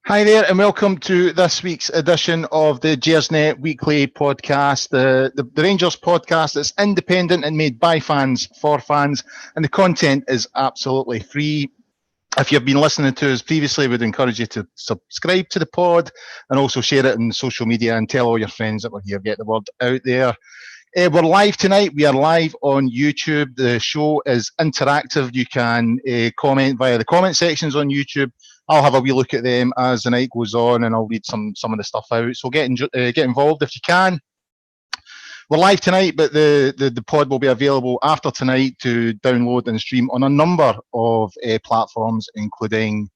Hi there, and welcome to this week's edition of the Gersnet Weekly Podcast, the Rangers podcast that's independent and made by fans for fans, and the content is absolutely free. If you've been listening to us previously, we'd encourage you to subscribe to the pod and also share it on social media and tell all your friends that we're here, get the word out there. We're live tonight. We are live on YouTube. The show is interactive. You can comment via the comment sections on YouTube. I'll have a wee look at them as the night goes on, and I'll read some of the stuff out. So get involved if you can. We're live tonight, but the pod will be available after tonight to download and stream on a number of platforms, including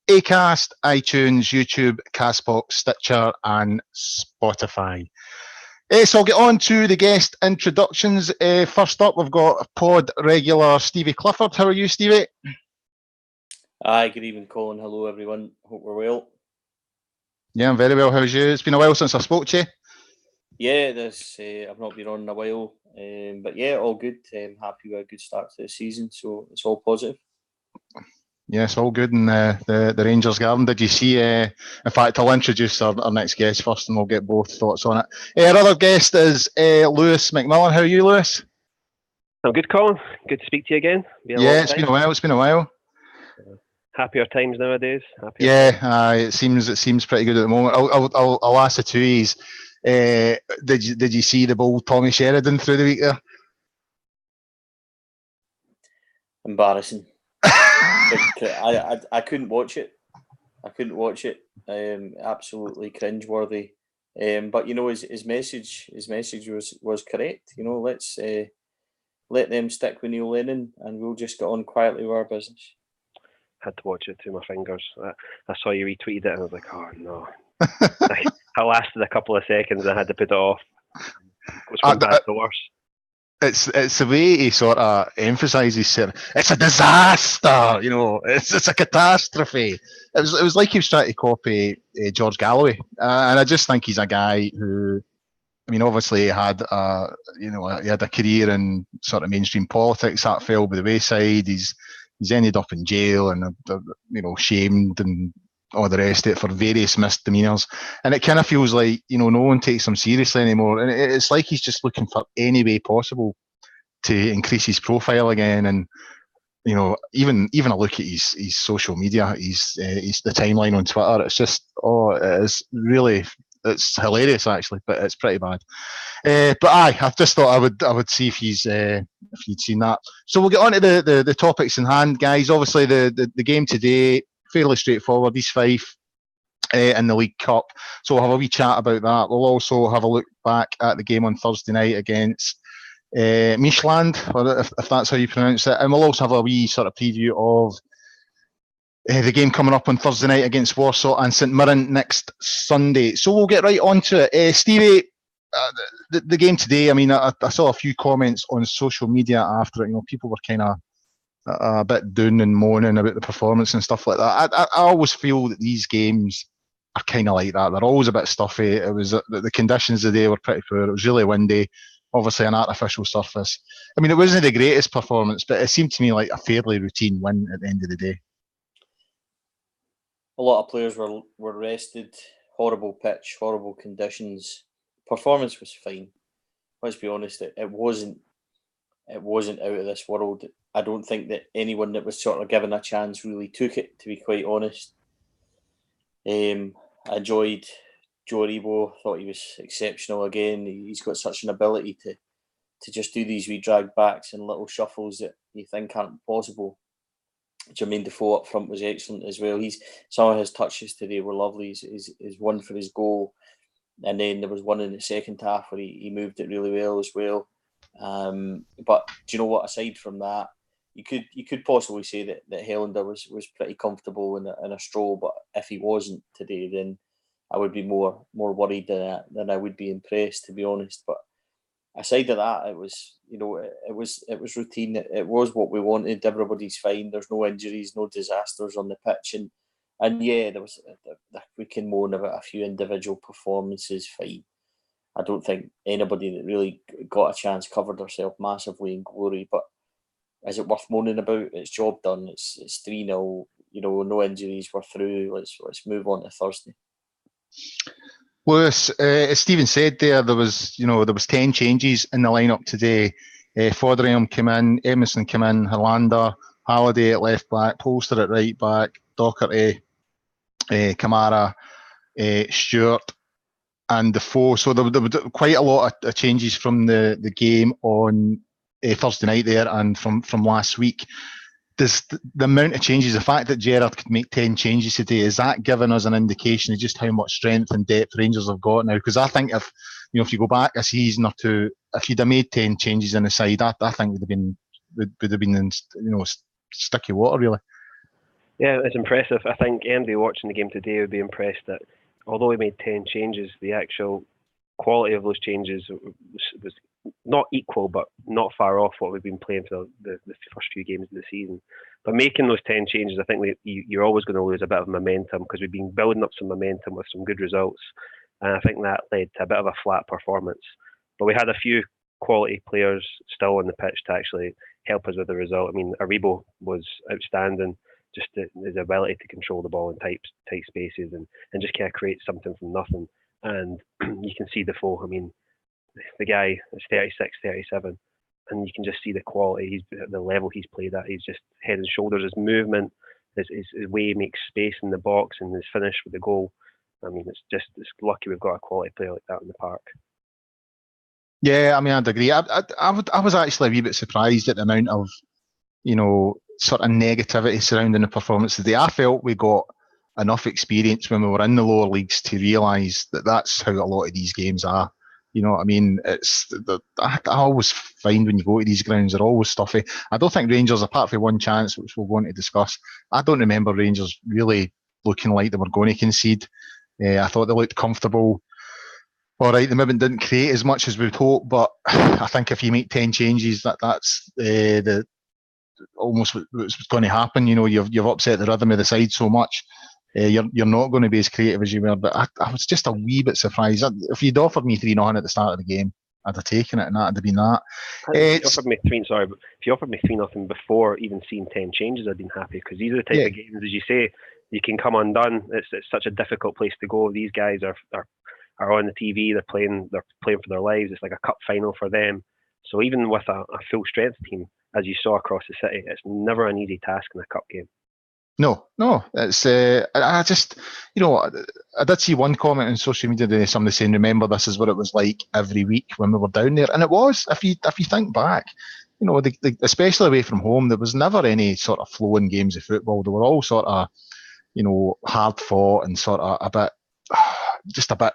Acast, iTunes, YouTube, Castbox, Stitcher, and Spotify. So I'll get on to the guest introductions. First up, we've got pod regular Stevie Clifford. How are you, Stevie? Hi, good evening, Colin. Hello, everyone. Hope we're well. Yeah, I'm very well. How's you? It's been a while since I spoke to you. Yeah, I've not been on in a while, but yeah, all good. Happy with a good start to the season, so it's all positive. Yes, all good in the Rangers garden. Did you see? In fact, I'll introduce our next guest first, and we'll get both thoughts on it. Our other guest is Lewis McMillan. How are you, Lewis? I'm good, Colin. Good to speak to you again. It's been a while. It's been a while. Happier times nowadays. It seems pretty good at the moment. I'll ask the two E's. Did you see the bold Tommy Sheridan through the week there? Embarrassing. I couldn't watch it. Absolutely cringeworthy. But you know, his message was correct. You know, let's let them stick with Neil Lennon, and we'll just get on quietly with our business. Had to watch it through my fingers. I saw you retweeted it, and I was like, oh no. I lasted a couple of seconds. I had to put it off. It was from bad to worse. It's the way he sort of emphasises it. It's a disaster, you know. It's a catastrophe. It was like he was trying to copy George Galloway, and I just think he's a guy who, I mean, obviously he had he had a career in sort of mainstream politics that fell by the wayside. He's ended up in jail and shamed and all the rest of it for various misdemeanors, and it kind of feels like no one takes him seriously anymore, and it's like he's just looking for any way possible to increase his profile again. And even a look at his social media, his the timeline on Twitter, it's just it's hilarious actually, but it's pretty bad. I just thought I would see if you'd seen that. So we'll get on to the topics in hand, guys. Obviously the game today, fairly straightforward. East Fife in the League Cup. So we'll have a wee chat about that. We'll also have a look back at the game on Thursday night against Mischland, or if that's how you pronounce it. And we'll also have a wee sort of preview of the game coming up on Thursday night against Warsaw and St Mirren next Sunday. So we'll get right on to it. Stevie, the game today, I mean, I saw a few comments on social media after it. People were kind of a bit down and moaning about the performance and stuff like that. I always feel that these games are kind of like that. They're always a bit stuffy. It was the conditions today were pretty poor. It was really windy, obviously an artificial surface. I mean, it wasn't the greatest performance, but it seemed to me like a fairly routine win at the end of the day. A lot of players were rested. Horrible pitch, horrible conditions. Performance was fine. Let's be honest, it wasn't out of this world. I don't think that anyone that was sort of given a chance really took it, to be quite honest. I enjoyed Joe Aribo. Thought he was exceptional again. He's got such an ability to just do these wee drag backs and little shuffles that you think aren't possible. Jermaine Defoe up front was excellent as well. Some of his touches today were lovely. His one for his goal, and then there was one in the second half where he moved it really well as well. But do you know what? Aside from that, you could possibly say that Helander was pretty comfortable in a stroll. But if he wasn't today, then I would be more worried than I would be impressed, to be honest. But aside of that, it was routine. It was what we wanted. Everybody's fine. There's no injuries, no disasters on the pitch, and yeah, we can moan about a few individual performances. Fine. I don't think anybody that really got a chance covered herself massively in glory. But is it worth moaning about? It's job done. It's 3-0. no injuries. We're through. Let's move on to Thursday. Lewis, as Stephen said there was 10 changes in the lineup today. Foderingham came in, Emerson came in, Hollander, Halliday at left back, Polster at right back, Docherty, Kamara, Stewart, and Defoe. So there were quite a lot of changes from the game on Thursday night there and from last week. Does the amount of changes, the fact that Gerrard could make 10 changes today, is that giving us an indication of just how much strength and depth Rangers have got now? Because I think if you go back a season or two, if you'd have made 10 changes in the side, I think would have been in sticky water really. Yeah, it's impressive. I think anybody watching the game today would be impressed that although he made 10 changes, the actual quality of those changes was not equal, but not far off what we've been playing for the first few games of the season. But making those 10 changes, I think you're always going to lose a bit of momentum because we've been building up some momentum with some good results. And I think that led to a bit of a flat performance. But we had a few quality players still on the pitch to actually help us with the result. I mean, Aribo was outstanding, just his ability to control the ball in tight spaces and just kind of create something from nothing. And you can see Defoe. I mean, the guy is 36, 37, and you can just see the quality, the level he's played at. He's just head and shoulders, his movement, his way he makes space in the box and his finish with the goal. I mean, it's lucky we've got a quality player like that in the park. Yeah, I mean, I'd agree. I was actually a wee bit surprised at the amount of, sort of negativity surrounding the performance today. I felt we got enough experience when we were in the lower leagues to realise that that's how a lot of these games are. You know what I mean? I always find when you go to these grounds, they're always stuffy. I don't think Rangers, apart from one chance, which we're going to discuss, I don't remember Rangers really looking like they were going to concede. I thought they looked comfortable. All right, they maybe didn't create as much as we'd hoped, but I think if you make 10 changes, that's almost what's going to happen. You've upset the rhythm of the side so much. You're not going to be as creative as you were, but I was just a wee bit surprised. If you'd offered me 3-0 at the start of the game, I'd have taken it, and that'd have been that. If you offered me 3-0 before even seeing 10 changes, I'd been happy, because these are the type of games, as you say, you can come undone. It's such a difficult place to go. These guys are on the TV. They're playing for their lives. It's like a cup final for them. So even with a full strength team, as you saw across the city, it's never an easy task in a cup game. No, it's I just, I did see one comment on social media today, somebody saying, remember, this is what it was like every week when we were down there. And it was, if you think back, especially away from home, there was never any sort of flowing games of football. They were all sort of, hard fought and sort of just a bit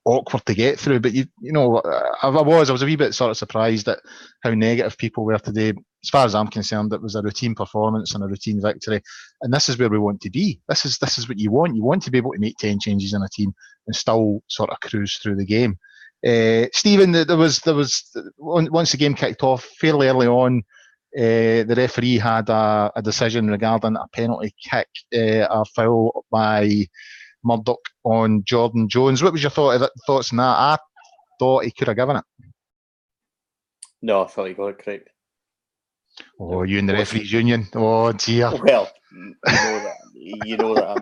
awkward to get through. But I was a wee bit sort of surprised at how negative people were today. As far as I'm concerned, it was a routine performance and a routine victory, and this is where we want to be. This is what you want. You want to be able to make 10 changes in a team and still sort of cruise through the game. Stephen, there was once the game kicked off fairly early on, the referee had a decision regarding a penalty kick, a foul by Murdoch on Jordan Jones. What was your thoughts on that? I thought he could have given it. No, I thought he got it correct. Oh, you and the referees union. Oh dear. Well, you know that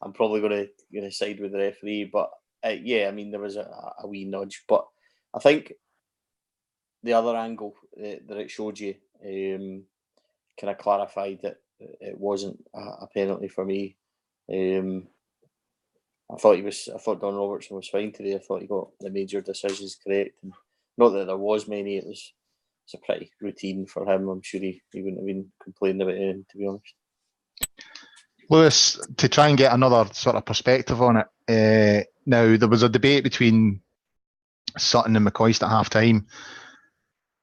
I'm probably going to side with the referee, but I mean, there was a wee nudge, but I think the other angle that it showed you kind of clarified that it wasn't a penalty for me. I thought Don Robertson was fine today. I thought he got the major decisions correct, and not that there was many. It's a pretty routine for him. I'm sure he wouldn't have been complaining about anything, to be honest. Lewis, to try and get another sort of perspective on it, now there was a debate between Sutton and McCoist at half time,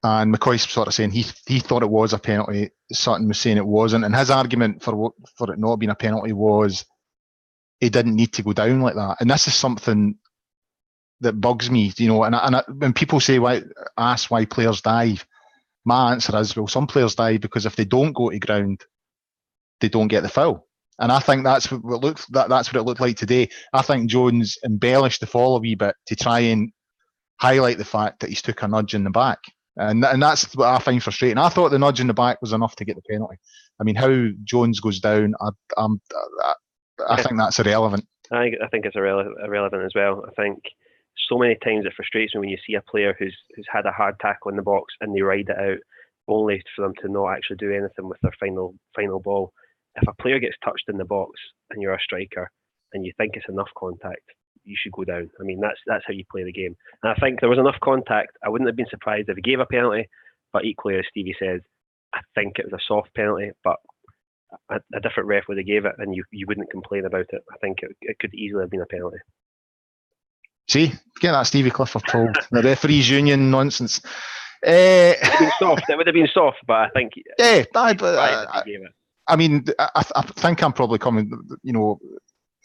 and McCoist sort of saying he thought it was a penalty. Sutton was saying it wasn't, and his argument for it not being a penalty was he didn't need to go down like that. And this is something that bugs me, and when people ask why players dive, my answer is, well, some players die because if they don't go to ground, they don't get the foul. And I think that's what it looked like today. I think Jones embellished the fall a wee bit to try and highlight the fact that he's took a nudge in the back. And that's what I find frustrating. I thought the nudge in the back was enough to get the penalty. I mean, how Jones goes down, I think that's irrelevant. I think it's irrelevant as well. I think so many times it frustrates me when you see a player who's had a hard tackle in the box and they ride it out, only for them to not actually do anything with their final ball. If a player gets touched in the box and you're a striker and you think it's enough contact, you should go down. I mean, that's how you play the game. And I think there was enough contact. I wouldn't have been surprised if he gave a penalty, but equally, as Stevie says, I think it was a soft penalty, but a different ref would have gave it and you wouldn't complain about it. I think it could easily have been a penalty. See, get that Stevie Clifford pulled. The referees union nonsense. It would have been soft, but I think I mean, I think I'm probably coming,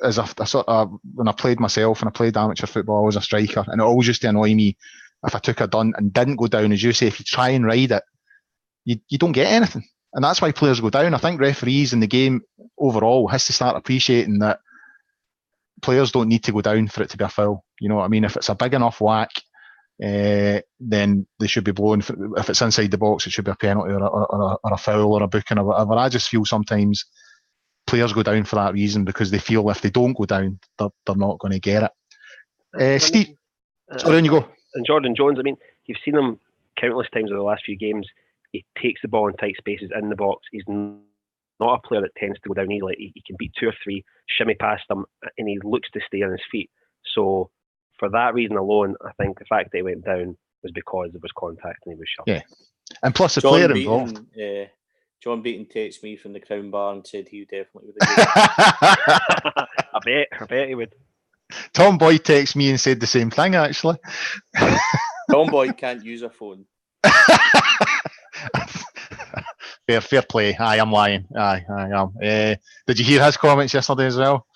as a sort of, when I played myself and I played amateur football as a striker, and it always used to annoy me if I took a dun and didn't go down. As you say, if you try and ride it, you don't get anything, and that's why players go down. I think referees in the game overall has to start appreciating that players don't need to go down for it to be a foul. You know what I mean? If it's a big enough whack, then they should be blown. If it's inside the box, it should be a penalty or a foul or a booking or whatever. I just feel sometimes players go down for that reason, because they feel if they don't go down, they're not going to get it. Steve, sorry, on you go. And Jordan Jones, I mean, you've seen him countless times over the last few games. He takes the ball in tight spaces in the box. He's not a player that tends to go down easily. He can beat two or three, shimmy past them, and he looks to stay on his feet. So for that reason alone, I think the fact that he went down was because there was contact and he was shoved. Yeah, and plus the player involved. John Beaton texted me from the Crown Bar and said he definitely would have. I bet he would. Tom Boyd texted me and said the same thing, actually. Tom Boyd can't use a phone. Fair play. Aye, I'm lying. Aye, I am. Did you hear his comments yesterday as well?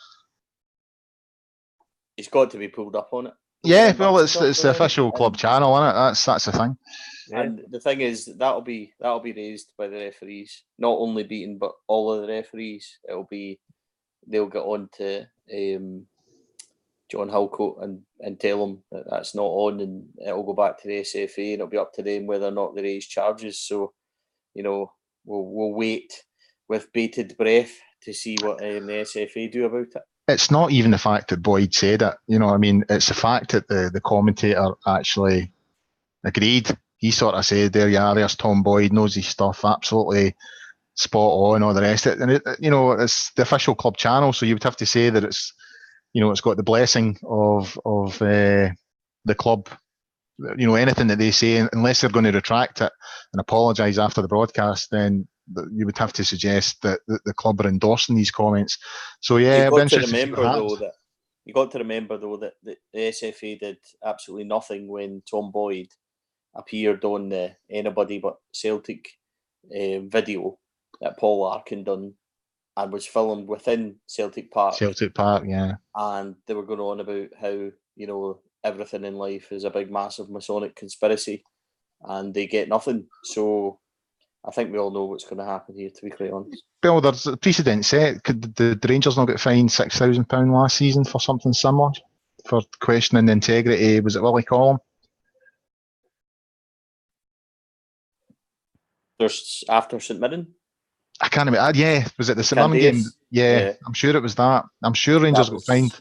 He's got to be pulled up on it. Yeah, well, it's the official club channel, isn't it? That's the thing. Yeah. And the thing is, that'll be raised by the referees. Not only Beaton, but all of the referees. They'll get on to John Halcoat and tell him that that's not on, and it'll go back to the SFA, and it'll be up to them whether or not they raise charges. So, we'll wait with bated breath to see what the SFA do about it. It's not even the fact that Boyd said it. It's the fact that the commentator actually agreed. He sort of said, there's Tom Boyd, knows his stuff, absolutely spot on, all the rest of it. And it's the official club channel, so you would have to say that it's got the blessing of the club. Anything that they say, unless they're going to retract it and apologise after the broadcast, then you would have to suggest that the club are endorsing these comments. So yeah, you've got to remember though that the SFA did absolutely nothing when Tom Boyd appeared on the Anybody But Celtic video that Paul Larkin done, and was filmed within Celtic Park. Yeah. And they were going on about how everything in life is a big, massive Masonic conspiracy, and they get nothing. So I think we all know what's going to happen here, to be quite honest. Well, there's a precedent set. Could the Rangers not get fined £6,000 last season for something similar, for questioning the integrity? Was it Willie Colin? There's after St Mirren. I can't remember. Yeah, was it the St Mirren game? Yeah, I'm sure it was that. I'm sure Rangers got fined.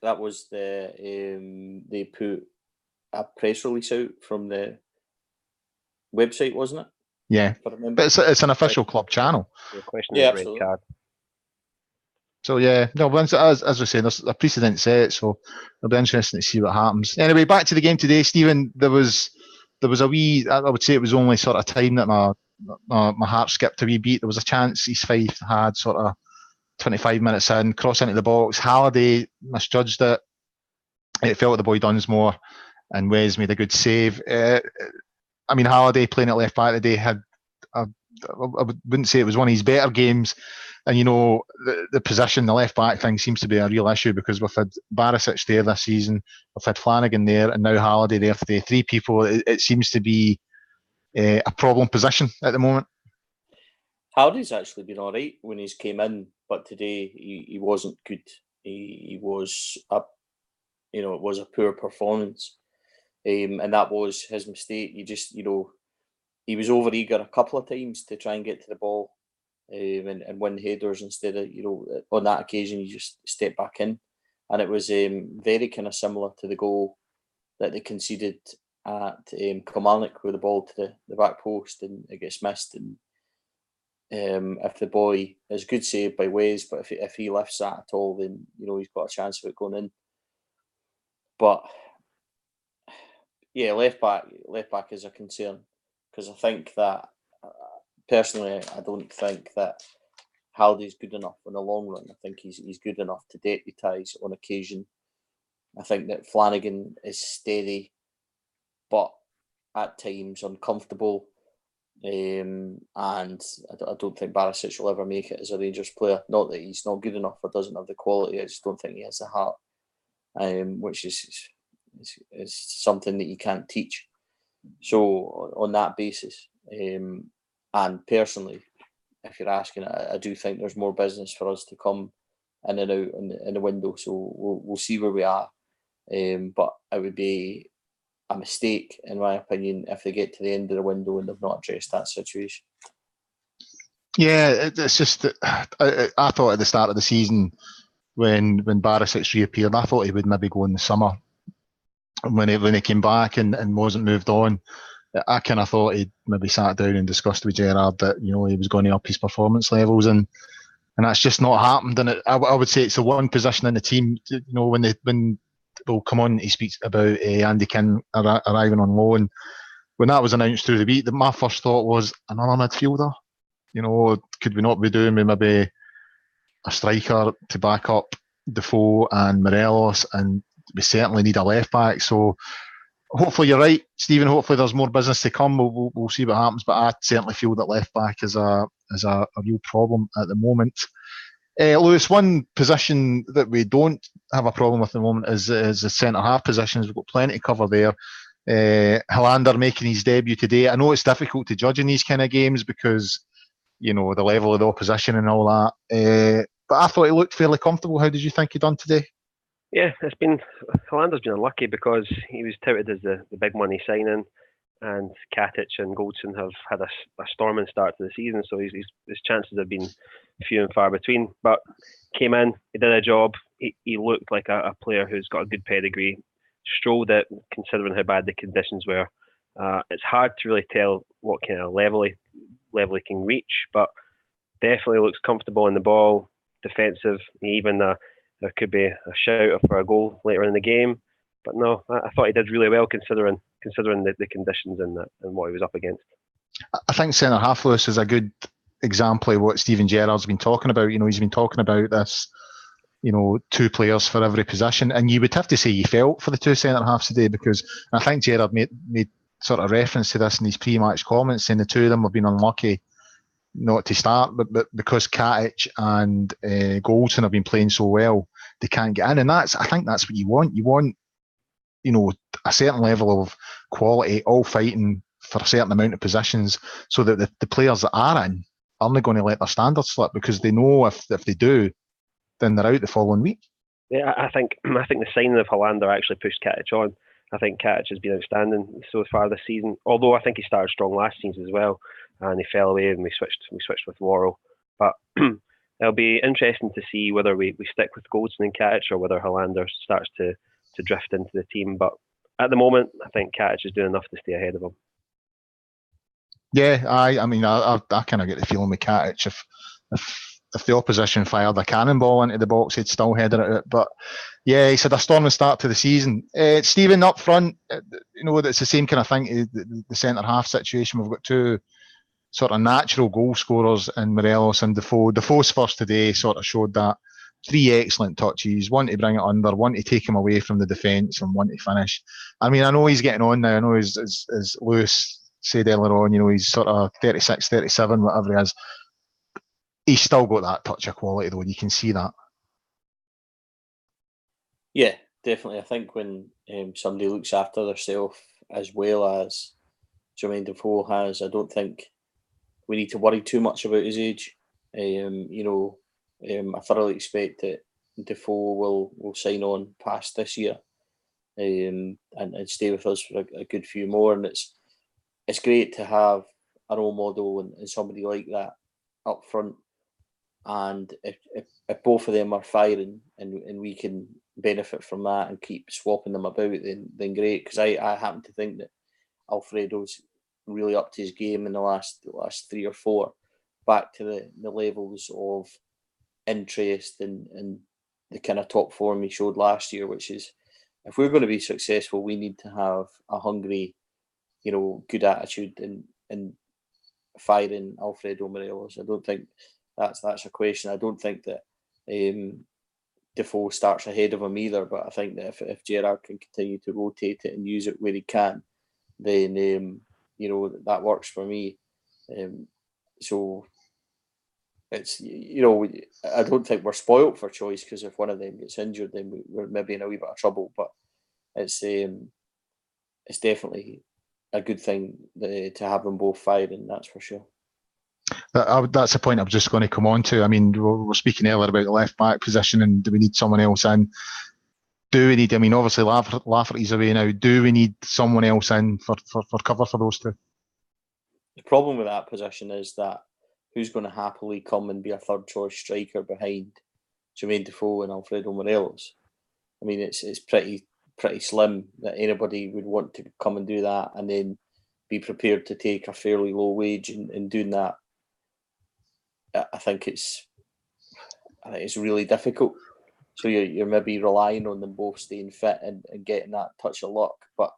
That was they put a press release out from the website, wasn't it? Yeah, but it's an official club channel. Yeah, absolutely. So yeah, no, as we say, there's a precedent set, so it'll be interesting to see what happens. Anyway, back to the game today, Stephen. There was a wee. I would say it was only sort of time that my heart skipped a wee beat. There was a chance East Fife had sort of 25 minutes in, cross into the box. Halliday misjudged it. It fell at the boy Dunsmore, and Wes made a good save. Halliday playing at left back today had, I wouldn't say it was one of his better games. And the position, the left back thing seems to be a real issue, because we've had Barisic there this season, we've had Flanagan there, and now Halliday there today. Three people. It seems to be a problem position at the moment. Halliday's actually been all right when he's came in, but today he wasn't good. He was it was a poor performance, and that was his mistake. You just was over eager a couple of times to try and get to the ball and win headers instead of, on that occasion you just step back in. And it was very kind of similar to the goal that they conceded at Kilmarnock with the ball to the back post and it gets missed. And if the boy is good save by Wes, but if he lifts that at all, then he's got a chance of it going in. But yeah, left back is a concern because I think that personally I don't think that Halliday's good enough in the long run. I think he's good enough to deputise on occasion. I think that Flanagan is steady, but at times uncomfortable. And I don't think Barisic will ever make it as a Rangers player. Not that he's not good enough or doesn't have the quality. I just don't think he has the heart, which is something that you can't teach. So on that basis, and personally, if you're asking, I do think there's more business for us to come in and out in the window. So we'll see where we are. But it would be a mistake, in my opinion, if they get to the end of the window and they've not addressed that situation. Yeah, it's just that I thought at the start of the season when Barisic reappeared, I thought he would maybe go in the summer. And when he came back and wasn't moved on, I kind of thought he'd maybe sat down and discussed with Gerrard that he was going to up his performance levels, and that's just not happened. And I would say it's the one position in the team, when they'll come on, he speaks about Andy King arriving on loan. When that was announced through the week, my first thought was another midfielder. Could we not be doing with maybe a striker to back up Defoe and Morelos, and we certainly need a left back. So hopefully you're right, Stephen. Hopefully there's more business to come. We'll see what happens, but I certainly feel that left back is a real problem at the moment. Lewis, one position that we don't have a problem with at the moment is the centre half positions. We've got plenty to cover there. Helander making his debut today. I know it's difficult to judge in these kind of games because the level of the opposition and all that. But I thought he looked fairly comfortable. How did you think he done today? Yeah, Helander's been unlucky because he was touted as the big money signing, and Katic and Goldson have had a storming start to the season, so his chances have been few and far between. But came in, he did a job. He looked like a player who's got a good pedigree. Strolled it, considering how bad the conditions were. It's hard to really tell what kind of level he can reach, but definitely looks comfortable in the ball, defensive. Even there could be a shout for a goal later in the game. But no, I thought he did really well considering the conditions and what he was up against. I think centre half Lewis is a good example of what Steven Gerrard's been talking about. He's been talking about this, two players for every position, and you would have to say you felt for the two centre halves today, because I think Gerrard made sort of reference to this in his pre-match comments, saying the two of them have been unlucky not to start, but because Katic and Goldson have been playing so well, they can't get in, and I think that's what you want. You want a certain level of quality, all fighting for a certain amount of positions, so that the players that are in aren't going to let their standards slip, because they know if they do, then they're out the following week. Yeah, I think the signing of Helander actually pushed Katic on. I think Katic has been outstanding so far this season, although I think he started strong last season as well, and he fell away and we switched with Worrell. But it'll be interesting to see whether we stick with Goldson and Katic, or whether Helander starts to drift into the team. But at the moment, I think Katic is doing enough to stay ahead of him. Yeah, I mean, I kind of get the feeling with Katic, if the opposition fired a cannonball into the box, he'd still head at it. But yeah, he's had a storming start to the season. Stephen, up front, it's the same kind of thing, the centre half situation. We've got two sort of natural goal scorers in Morelos and Defoe. Defoe's first today sort of showed that. 3 excellent touches, one to bring it under, one to take him away from the defence, and one to finish. I mean, I know he's getting on now. I know as Lewis said earlier on, he's sort of 36, 37, whatever he is. He's still got that touch of quality, though. You can see that. Yeah, definitely. I think when somebody looks after themselves as well as Jermaine Defoe has, I don't think we need to worry too much about his age. I thoroughly expect that Defoe will sign on past this year and stay with us for a good few more. And it's great to have role model and somebody like that up front. And if both of them are firing and we can benefit from that and keep swapping them about, then great. Because I happen to think that Alfredo's really upped his game in the last 3 or 4, back to the levels of interest and the kind of top form he showed last year, which is, if we're going to be successful, we need to have a hungry, good attitude and firing Alfredo Morelos. I don't think that's a question. I don't think that Defoe starts ahead of him either, but I think that if Gerrard can continue to rotate it and use it where he can, then that works for me. So it's, I don't think we're spoilt for choice, because if one of them gets injured, then we're maybe in a wee bit of trouble. But it's definitely a good thing to have them both firing, that's for sure. That's the point I was just going to come on to. I mean, we were speaking earlier about the left back position, and do we need someone else in? Obviously Lafferty's away now. Do we need someone else in for cover for those two? The problem with that position is that who's going to happily come and be a third choice striker behind Jermaine Defoe and Alfredo Morelos? I mean, it's pretty slim that anybody would want to come and do that and then be prepared to take a fairly low wage in doing that. I think it's really difficult. So you're maybe relying on them both staying fit and getting that touch of luck. But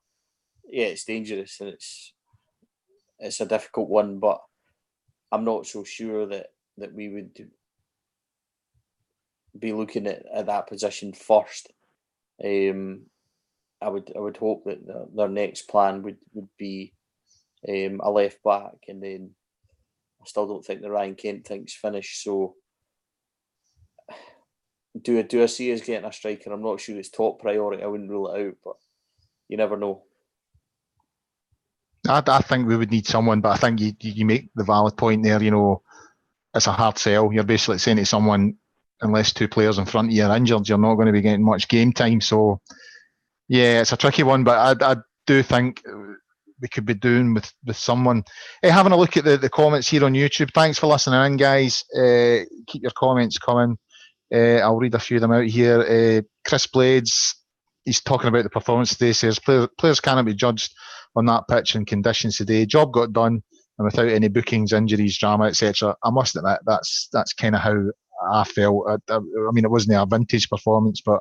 yeah, it's dangerous and it's a difficult one. But I'm not so sure that we would be looking at that position first. I would hope that their next plan would be a left back, and then I still don't think the Ryan Kent thing's finished. So do I see us getting a striker? I'm not sure it's top priority. I wouldn't rule it out, but you never know. I think we would need someone, but I think you make the valid point there. It's a hard sell. You're basically saying to someone, unless two players in front of you are injured, you're not going to be getting much game time. So yeah, it's a tricky one, but I do think we could be doing with someone. Hey, having a look at the comments here on YouTube. Thanks for listening in, guys. Keep your comments coming. I'll read a few of them out here. Chris Blades, he's talking about the performance today. Says players cannot be judged on that pitch and conditions today. Job got done, and without any bookings, injuries, drama, etc. I must admit that's kind of how I felt. I mean, it wasn't a vintage performance, but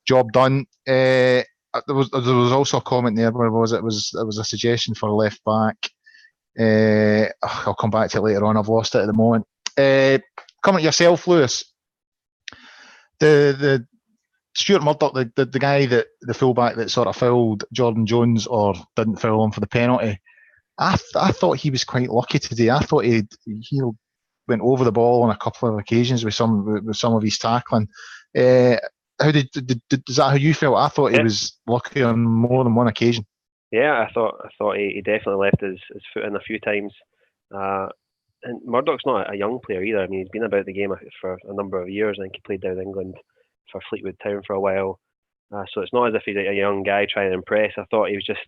job done. There was also a comment there. Where was it? It was a suggestion for a left back. I'll come back to it later on. I've lost it at the moment. Comment yourself, Lewis. The Stuart Murdoch, the guy the fullback that sort of fouled Jordan Jones or didn't foul him for the penalty. I thought he was quite lucky today. I thought he went over the ball on a couple of occasions with some of his tackling. Is that how you felt? I thought he was lucky on more than one occasion. Yeah, I thought he definitely left his foot in a few times. And Murdoch's not a young player either. I mean, he's been about the game for a number of years. I think he played down in England for Fleetwood Town for a while. So it's not as if he's a young guy trying to impress. I thought he was just,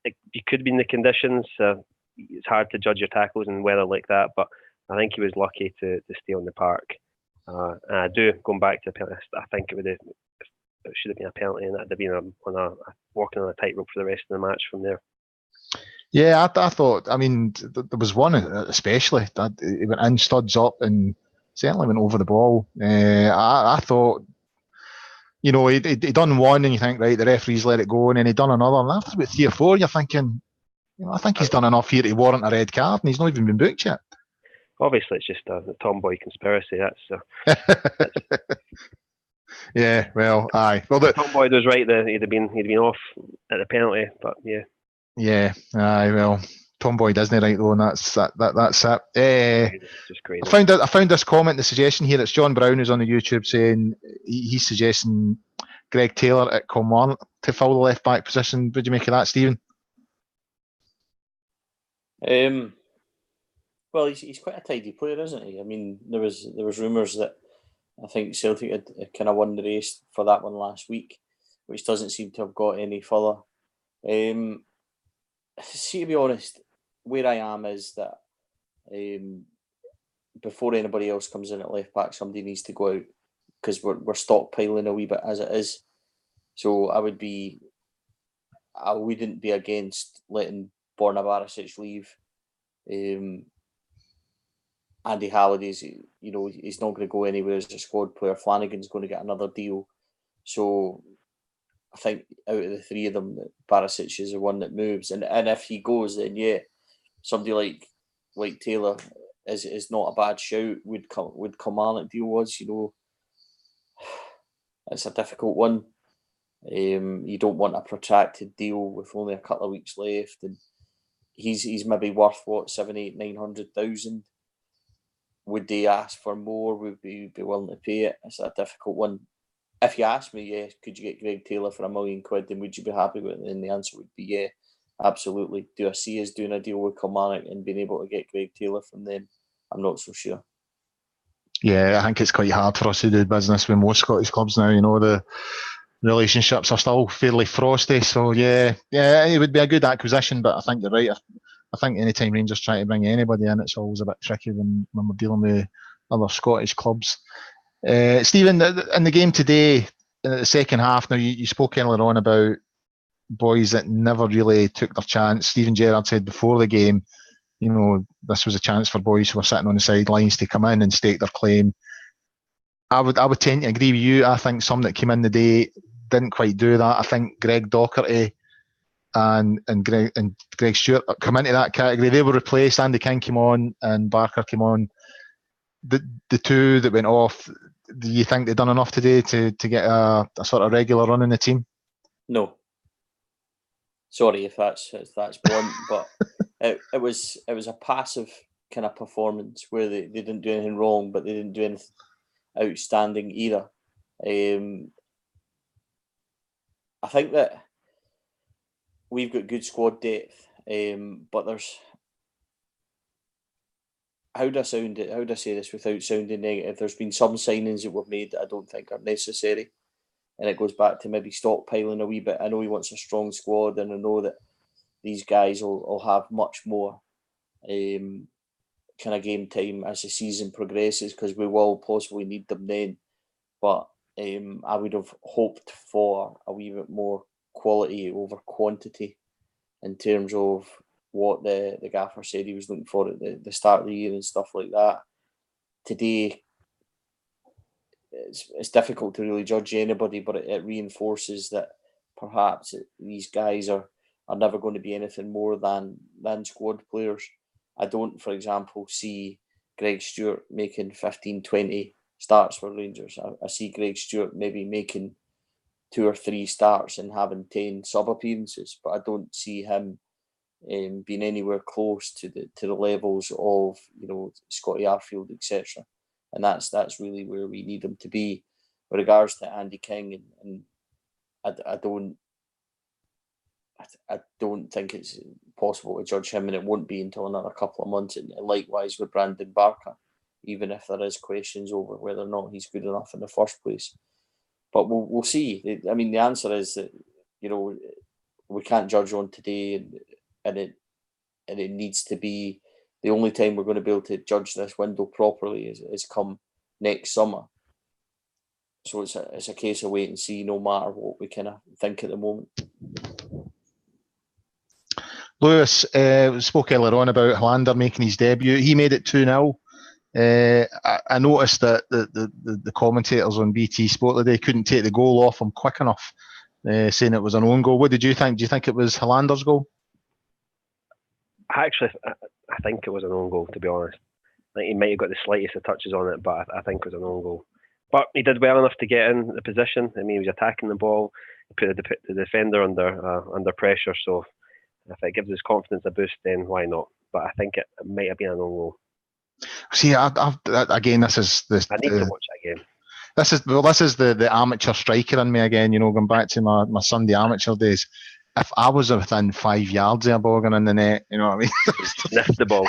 he could be in the conditions. It's hard to judge your tackles in weather like that, but I think he was lucky to stay on the park. And I do, going back to the penalty, I think it should have been a penalty, and that'd have been walking on a tightrope for the rest of the match from there. Yeah, I thought, I mean, there was one especially that he went in, studs up, and certainly went over the ball. I thought, he done one, and you think, right, the referee's let it go, and then he done another, and after about 3 or 4, you're thinking, I think he's done enough here to warrant a red card, and he's not even been booked yet. Obviously, it's just a tomboy conspiracy. That's yeah. Well, aye. Well, tomboy was right. He'd have been off at the penalty, but yeah. Yeah, aye, well, Tomboy Disney, right, though, and that's it. Just great. I found this comment, the suggestion here. It's John Brown who's on the YouTube saying he's suggesting Greg Taylor at Coman to fill the left back position. What do you make of that, Stephen? Well, he's quite a tidy player, isn't he? I mean, there was rumours that I think Celtic had kind of won the race for that one last week, which doesn't seem to have got any further. See, to be honest, where I am is that before anybody else comes in at left back, somebody needs to go out, because we're stockpiling a wee bit as it is. So I wouldn't be against letting Borna Barisic leave. Andy Halliday's, he's not going to go anywhere as a squad player. Flanagan's going to get another deal. So I think out of the three of them, Barisic is the one that moves. And if he goes, then yeah, somebody like Taylor is not a bad shout. Would Kilmarnock deal was, it's a difficult one. You don't want a protracted deal with only a couple of weeks left, and he's maybe worth 700,000, 800,000, 900,000. Would they ask for more? Would we be willing to pay it? It's a difficult one. If you ask me, yeah, could you get Greg Taylor for £1 million? Then would you be happy with it? And the answer would be yeah, absolutely. Do I see us doing a deal with Kilmarnock and being able to get Greg Taylor from them? I'm not so sure. Yeah, I think it's quite hard for us to do business with most Scottish clubs now. The relationships are still fairly frosty. So yeah, it would be a good acquisition, but I think you're right. I think anytime Rangers try to bring anybody in, it's always a bit tricky when we're dealing with other Scottish clubs. Stephen, in the game today, in the second half, now you spoke earlier on about boys that never really took their chance. Stephen Gerrard said before the game, this was a chance for boys who were sitting on the sidelines to come in and stake their claim. I would tend to agree with you. I think some that came in the day didn't quite do that. I think Greg Docherty and Greg Stewart come into that category. They were replaced. Andy King came on and Barker came on. The two that went off, do you think they've done enough today to get a sort of regular run in the team? No. Sorry if that's blunt, but it was a passive kind of performance where they didn't do anything wrong, but they didn't do anything outstanding either. I think that we've got good squad depth, but there's, how do I say this without sounding negative? There's been some signings that we've made that I don't think are necessary, and it goes back to maybe stockpiling a wee bit. I know he wants a strong squad, and I know that these guys will have much more kind of game time as the season progresses, because we will possibly need them then. But I would have hoped for a wee bit more quality over quantity in terms of what the gaffer said he was looking for at the start of the year and stuff like that. Today, it's difficult to really judge anybody, but it reinforces that perhaps these guys are never going to be anything more than squad players. I don't, for example, see Greg Stewart making 15, 20 starts for Rangers. I see Greg Stewart maybe making 2 or 3 starts and having 10 sub appearances, but I don't see him being anywhere close to the levels of Scotty Arfield, etc. And that's really where we need him to be. With regards to Andy King, and I don't think it's possible to judge him, and it won't be until another couple of months. And likewise with Brandon Barker, even if there is questions over whether or not he's good enough in the first place. But we'll see. I mean, the answer is that we can't judge on today, and it needs to be the only time we're going to be able to judge this window properly is come next summer. So it's a case of wait and see, no matter what we kind of think at the moment. Lewis, spoke earlier on about Hollander making his debut. He made it 2-0. I noticed that the commentators on BT Sport today couldn't take the goal off him quick enough, saying it was an own goal. What did you think? Do you think it was Hollander's goal? Actually, I think it was an own goal, to be honest. I think he might have got the slightest of touches on it, but I think it was an own goal. But he did well enough to get in the position. I mean, he was attacking the ball, put the defender under pressure. So if it gives his confidence a boost, then why not? But I think it might have been an own goal. See, again, this is the. I need to watch that game. This is the amateur striker in me again. Going back to my Sunday amateur days. If I was within 5 yards of a ball going in the net, you know what I mean? Sniff the ball.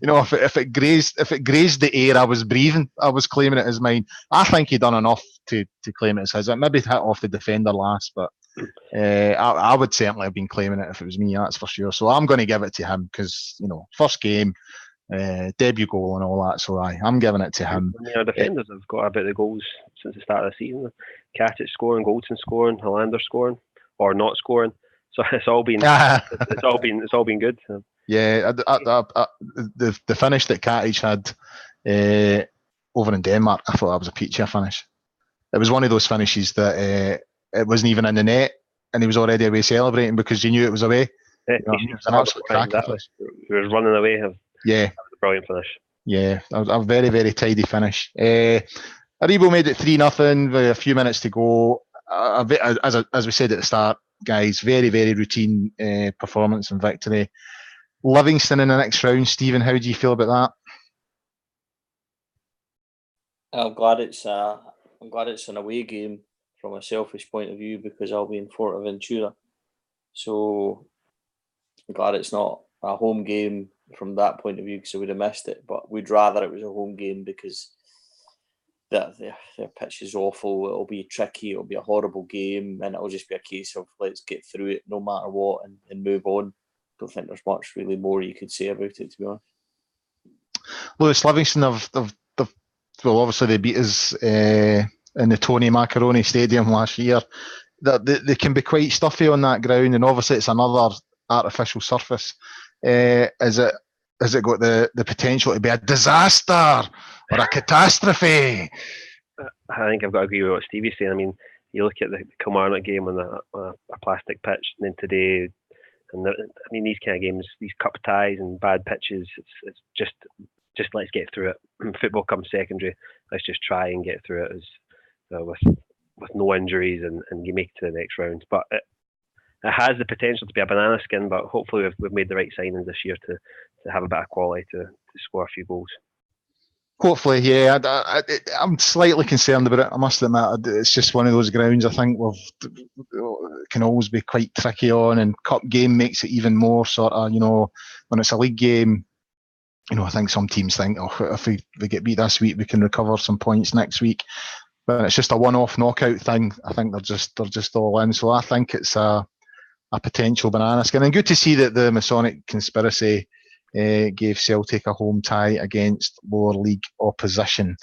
If it grazed the air I was breathing, I was claiming it as mine. I think he done enough to claim it as his. It maybe hit off the defender last, but I would certainly have been claiming it if it was me, that's for sure. So I'm going to give it to him because, first game, debut goal and all that. So I'm giving it to him. Our defenders have got a bit of goals since the start of the season. Katic scoring, Goldson scoring, Hollander scoring, or not scoring. So it's all been good. Yeah, the finish that Katic had over in Denmark, I thought that was a peachy finish. It was one of those finishes that it wasn't even in the net, and he was already away celebrating because he knew it was away. It was an absolute cracker finish. He was running away. Yeah, that was a brilliant finish. Yeah, a very, very tidy finish. Aribo made it 3-0 with a few minutes to go. As we said at the start, guys, very, very routine performance and victory. Livingston in the next round. Stephen, how do you feel about that? I'm glad it's an away game from a selfish point of view because I'll be in Fuerteventura. So I'm glad it's not a home game from that point of view because I would have missed it. But we'd rather it was a home game because their pitch is awful. It'll be tricky. It'll be a horrible game, and it'll just be a case of let's get through it no matter what and move on. Don't think there's much really more you could say about it, to be honest. Lewis, Livingston well, obviously they beat us in the Tony Macaroni Stadium last year. They can be quite stuffy on that ground, and obviously it's another artificial surface. Has it got the potential to be a disaster or a catastrophe? I think I've got to agree with what Stevie's saying. I mean, you look at the Kilmarnock game on a plastic pitch, and then today, and these kind of games, these cup ties and bad pitches, it's just let's get through it. Football comes secondary. Let's just try and get through it with no injuries and you make it to the next round. But it has the potential to be a banana skin, but hopefully we've made the right signings this year to have a bit of quality to score a few goals. Hopefully, yeah. I'm slightly concerned about it, I must admit. It's just one of those grounds I think can always be quite tricky on, and cup game makes it even more sort of, when it's a league game, I think some teams think, if we get beat this week, we can recover some points next week. But it's just a one-off knockout thing. I think they're just all in. So I think it's a potential banana skin. And good to see that the Masonic conspiracy gave Celtic a home tie against lower league opposition.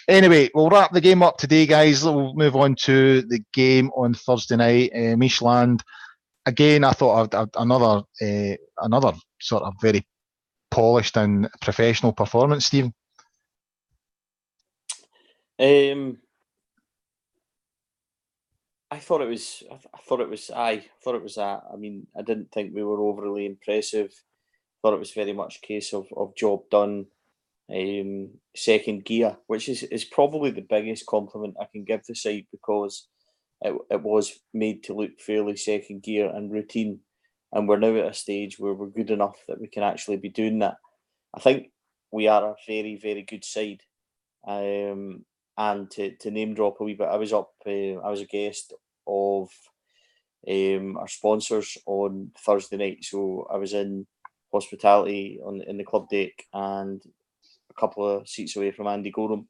Anyway, we'll wrap the game up today, guys. We'll move on to the game on Thursday night. Michelin. Again, I thought another sort of very polished and professional performance, Stephen. I thought it was that. I mean, I didn't think we were overly impressive. Thought it was very much a case of job done. Second gear, which is probably the biggest compliment I can give the side because it was made to look fairly second gear and routine. And we're now at a stage where we're good enough that we can actually be doing that. I think we are a very, very good side. And to name drop a wee bit, I was a guest of our sponsors on Thursday night. So I was in hospitality in the club deck and a couple of seats away from Andy Gorham.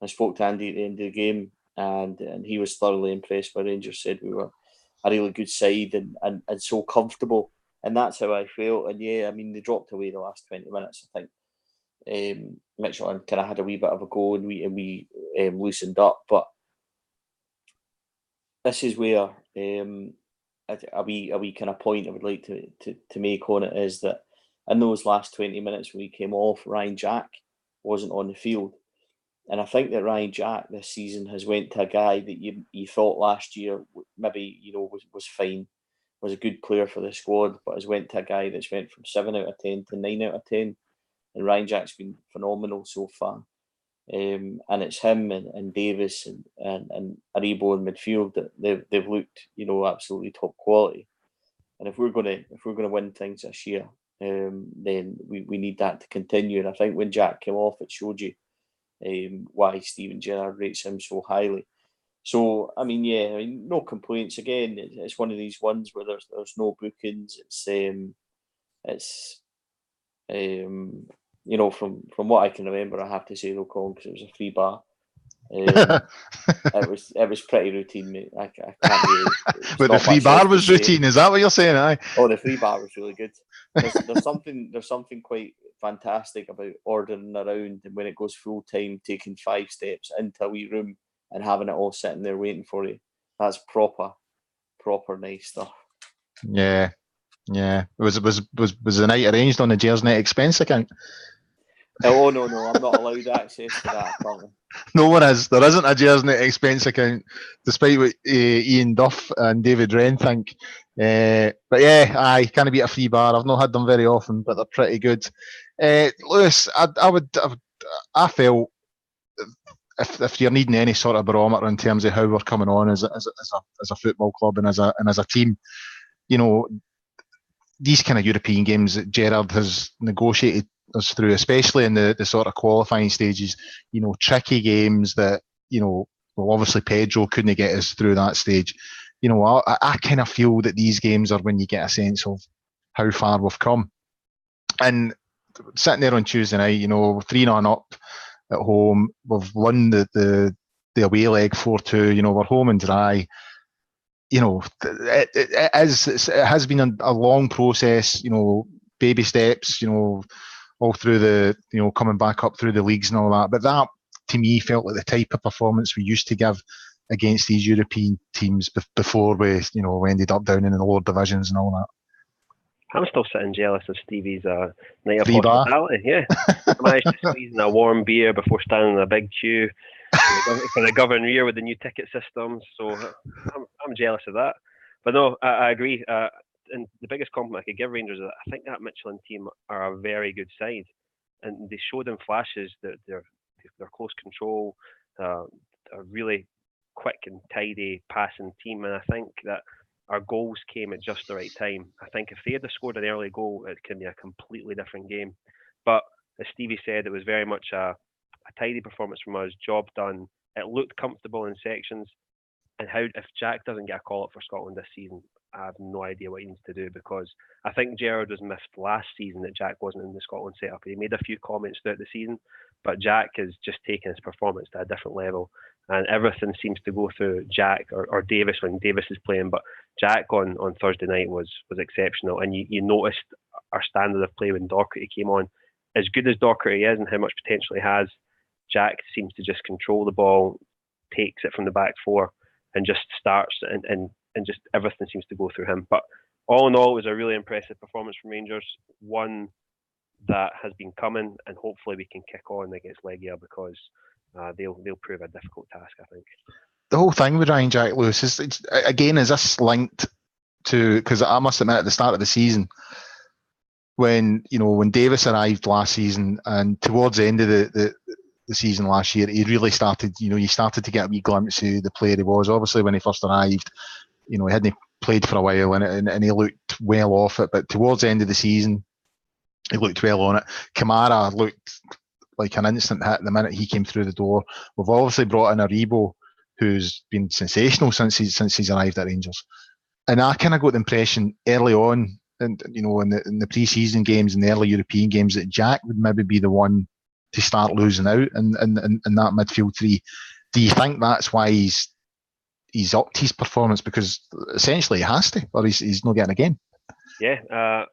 I spoke to Andy at the end of the game and he was thoroughly impressed by Rangers, said we were a really good side and so comfortable, and that's how I felt. And yeah, I mean, they dropped away the last 20 minutes. I think Michelin kind of had a wee bit of a go and we loosened up, but this is where a wee kind of point I would like to make on it is that in those last 20 minutes when we came off, Ryan Jack wasn't on the field. And I think that Ryan Jack this season has went to a guy that you thought last year maybe was fine, was a good player for the squad, but has went to a guy that's went from 7 out of 10 to 9 out of 10. And Ryan Jack's been phenomenal so far. And it's him and Davis and Aribo in midfield that they've looked absolutely top quality. And if we're gonna win things this year, then we need that to continue. And I think when Jack came off, it showed you why Steven Gerrard rates him so highly. So I mean, no complaints. Again, it's one of these ones where there's no bookings. From what I can remember, I have to say though, Colin, because it was a free bar. It was pretty routine, mate. I can't really. But the free bar was routine. Is that what you're saying? Aye. Oh, the free bar was really good. There's something quite fantastic about ordering around, and when it goes full time, taking 5 steps into a wee room and having it all sitting there waiting for you. That's proper nice stuff. Yeah. Was the night arranged on the Gersnet expense account? Oh no, I'm not allowed access to that, Colin. No one is. There isn't a Gersnet expense account, despite what Ian Duff and David Wren think. But yeah, I can't beat a free bar. I've not had them very often, but they're pretty good. Lewis, I felt if you're needing any sort of barometer in terms of how we're coming on as a football club and as a team, you know, these kind of European games that Gerrard has negotiated us through, especially in the sort of qualifying stages, you know, tricky games that, you know, well, obviously Pedro couldn't get us through that stage. You know, I kind of feel that these games are when you get a sense of how far we've come. And sitting there on Tuesday night, you know, 3-0 up at home, we've won the away leg 4-2, you know, we're home and dry. You know, it has been a long process, you know, baby steps, you know, all through the, you know, coming back up through the leagues and all that. But that, to me, felt like the type of performance we used to give against these European teams before we, you know, we ended up down in the lower divisions and all that. I'm still sitting jealous of Stevie's night of Free bar. hospitality. Yeah, I managed to squeeze in a warm beer before standing in a big queue for the Governor with the new ticket system. So I'm jealous of that. But no, I agree. And the biggest compliment I could give Rangers is that I think that Michelin team are a very good side, and they showed in flashes that they're close control, a really quick and tidy passing team, and I think that our goals came at just the right time. I think if they had scored an early goal, it can be a completely different game. But as Stevie said, it was very much a tidy performance from us, job done. It looked comfortable in sections. And if Jack doesn't get a call up for Scotland this season, I have no idea what he needs to do, because I think Gerrard was miffed last season that Jack wasn't in the Scotland setup. He made a few comments throughout the season, but Jack has just taken his performance to a different level. And everything seems to go through Jack or Davis when Davis is playing. But Jack on Thursday night was exceptional. And you noticed our standard of play when Docherty came on. As good as Docherty is and how much potential he has, Jack seems to just control the ball, takes it from the back four, and just starts and just everything seems to go through him. But all in all, it was a really impressive performance from Rangers. One that has been coming, and hopefully we can kick on against Legia, because they'll prove a difficult task, I think. The whole thing with Ryan Jack Lewis is this linked to, because I must admit at the start of the season, when Davis arrived last season and towards the end of the season last year, he really started, you started to get a wee glimpse of the player he was. Obviously, when he first arrived, he hadn't played for a while and he looked well off it. But towards the end of the season, he looked well on it. Kamara looked like an instant hit the minute he came through the door. We've obviously brought in Aribo, who's been sensational since he's arrived at Rangers. And I kind of got the impression early on, and in the pre-season games and the early European games, that Jack would maybe be the one to start losing out in that midfield three. Do you think that's why he's upped his performance? Because essentially he has to, or he's not getting a game. Yeah, I